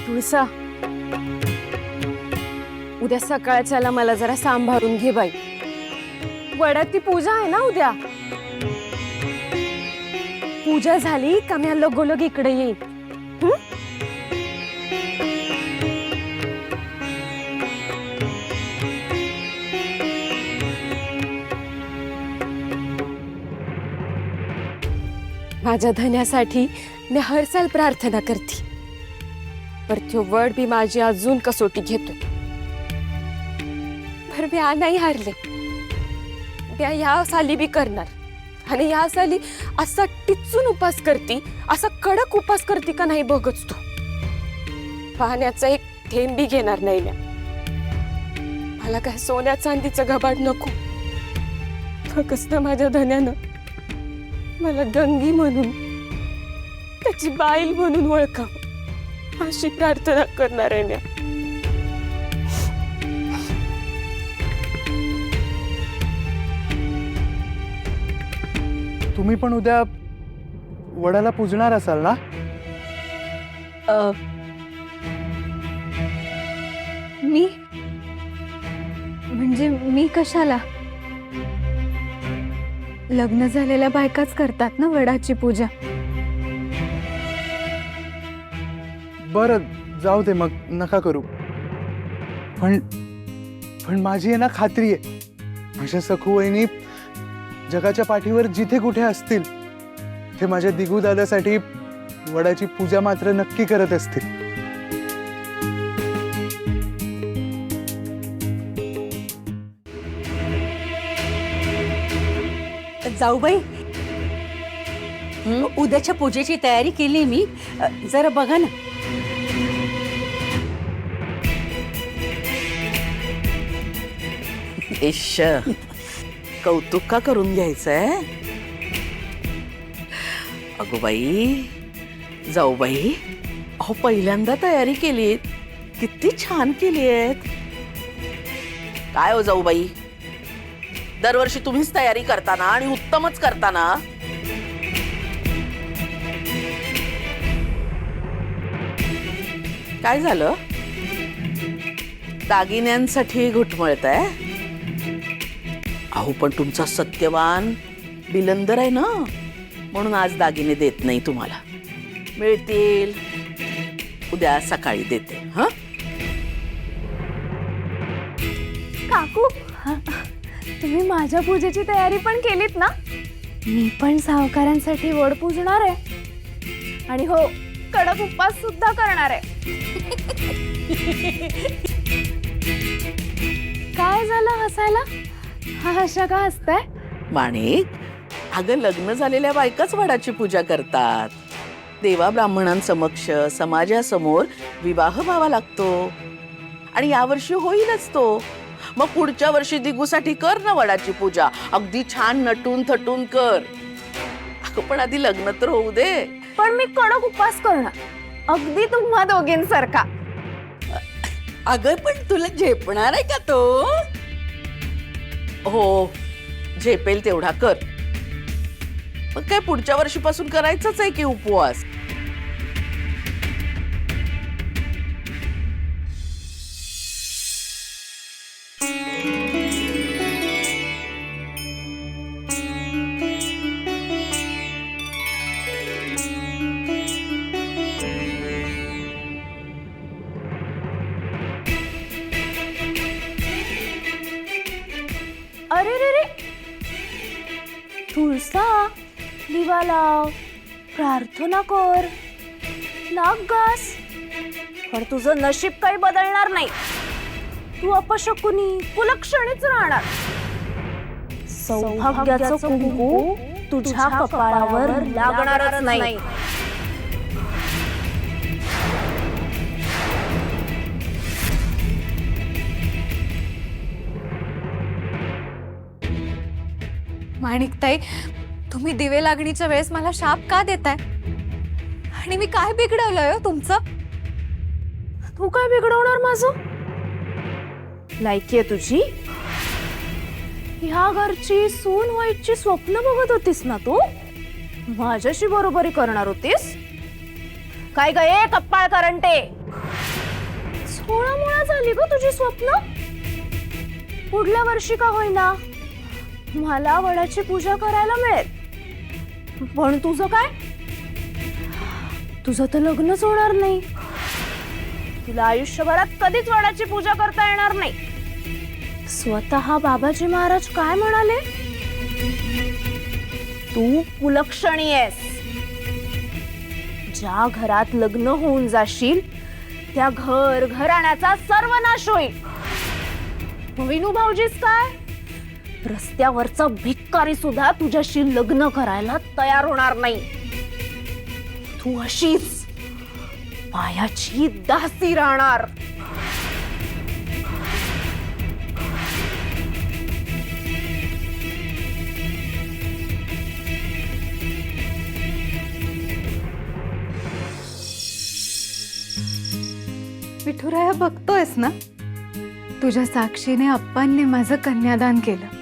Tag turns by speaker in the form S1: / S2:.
S1: तुळसा, उद्या सकाळच्याला मला जरा सांभाळून घे बाई. वडाची पूजा आहे ना उद्या. पूजा झाली का मी लगोलग इकडे येईन. माझ्या धन्यासाठी मी हर साल प्रार्थना करते, पर तो वड बी माझी अजून कसोटी घेतो. पर मी नाही हारले. मी या साली बी करणार, आणि या साली असा टिचून उपास करती, असा कडक उपास करती का नाही बघच तू. पाण्याचा एक थेंब बी घेणार नाही मी. मला काय सोन्या चांदीचं घबाड नको. फक्त माझ्या धन्यानं मला गंगी म्हणून, त्याची बाईल म्हणून ओळखावं, अशी प्रार्थना करणार आहे मी.
S2: तुम्ही पण उद्या वडाला पूजणार असाल ना?
S3: मी म्हणजे मी कशाला? लग्न झालेल्या बायकाच करतात ना वडाची पूजा.
S2: बरं जाऊ दे मग, नका करू. पण माझी आहे ना खात्री आहे, माझ्या सखू वहिनी जगाच्या पाठीवर जिथे कुठे असतील ते माझ्या दिगू दादासाठी वडाची पूजा मात्र नक्की करत असतील.
S4: जाऊबाई, उद्याच्या पूजेची तयारी केली मी. जरा बघा ना.
S5: इश्श, कौतुक का करून घ्यायचंय? अगो बाई, जाऊ बाई, अहो पहिल्यांदा तयारी केलीत, किती छान केली आहेत. काय हो जाऊ बाई, दरवर्षी तुम्हीच तयारी करताना आणि उत्तमच करताना. काय झालं? दागिन्यांसाठी घुटमळताय? अहो पण तुमचा सत्यवान बिलंदर आहे ना, म्हणून आज दागिने देत नाही तुम्हाला. मिळतील, उद्या सकाळी देते. हा
S1: काकू, तुम्ही माझ्या पूजेची तयारी पण केलीत ना? मी पण सावकारांसाठी वड पूजणार आहे, आणि हो, कडक उपवास सुद्धा करणार आहे. काय झालं हसायला? हा अशा का हसताय?
S5: माणिक, अगं लग्न झालेल्या बायकाच वडाची पूजा करतात. देवा ब्राह्मणांसमक्ष समाजासमोर विवाह व्हावा लागतो, आणि यावर्षी होईलच तो. मग पुढच्या वर्षी दिगूसाठी कर ना वडाची पूजा, अगदी छान नटून थटून कर. अगं पण आधी लग्न तर होऊ दे.
S1: पण मी कडक उपवास करणार, अगदी तुम्हा दोघींसारखा.
S4: अगं पण तुला झेपणार आहे का तो?
S5: हो, झेपेल तेवढा कर. मग काय पुढच्या वर्षीपासून करायचंच आहे की उपवास.
S1: अरे रे रे, तुळसा, दिवा लाव, प्रार्थना कर, नाक घास. पण तुझं नशीब काही बदलणार नाही. तू अपशकुनी कुलक्षणीच राहणार. सौभाग्याचं कुंकू तुझ्या कपाळावर लागणारच नाही.
S3: माणिकताई, तुम्ही दिवे लागणीच्या वेळेस मला शाप का देताय? आणि मी काय बिघडवलंय हो तुमचं?
S1: तू काय बिघडवणार माझं? लायकी आहे तुझी? ह्या घरची सून व्हायची स्वप्न बघत होतीस ना तू? माझ्याशी बरोबरी करणार होतीस? काय ग ए कप्पाळ करंटे, थोळामोळा झाली ग तुझी स्वप्न. पुढल्या वर्षी का होईना मला वडाची पूजा करायला मिळेल, पण तुझं काय? तुझं तर लग्नच होणार नाही. तुला आयुष्यभरात कधीच वडाची पूजा करता येणार नाही. स्वतः बाबाजी महाराज काय म्हणाले? तू कुलक्षणी आहेस. ज्या घरात लग्न होऊन जाशील त्या घराण्याचा सर्वनाश होईल. विनू भाऊजीस काय, रस्त्यावरचा भिकारी सुद्धा तुझ्याशी लग्न करायला तयार होणार नाही. तू अशीच पायाची दासी राहणार.
S3: विठुराया, बघतोयस ना, तुझ्या साक्षीने अप्पांनी माझं कन्यादान केलं.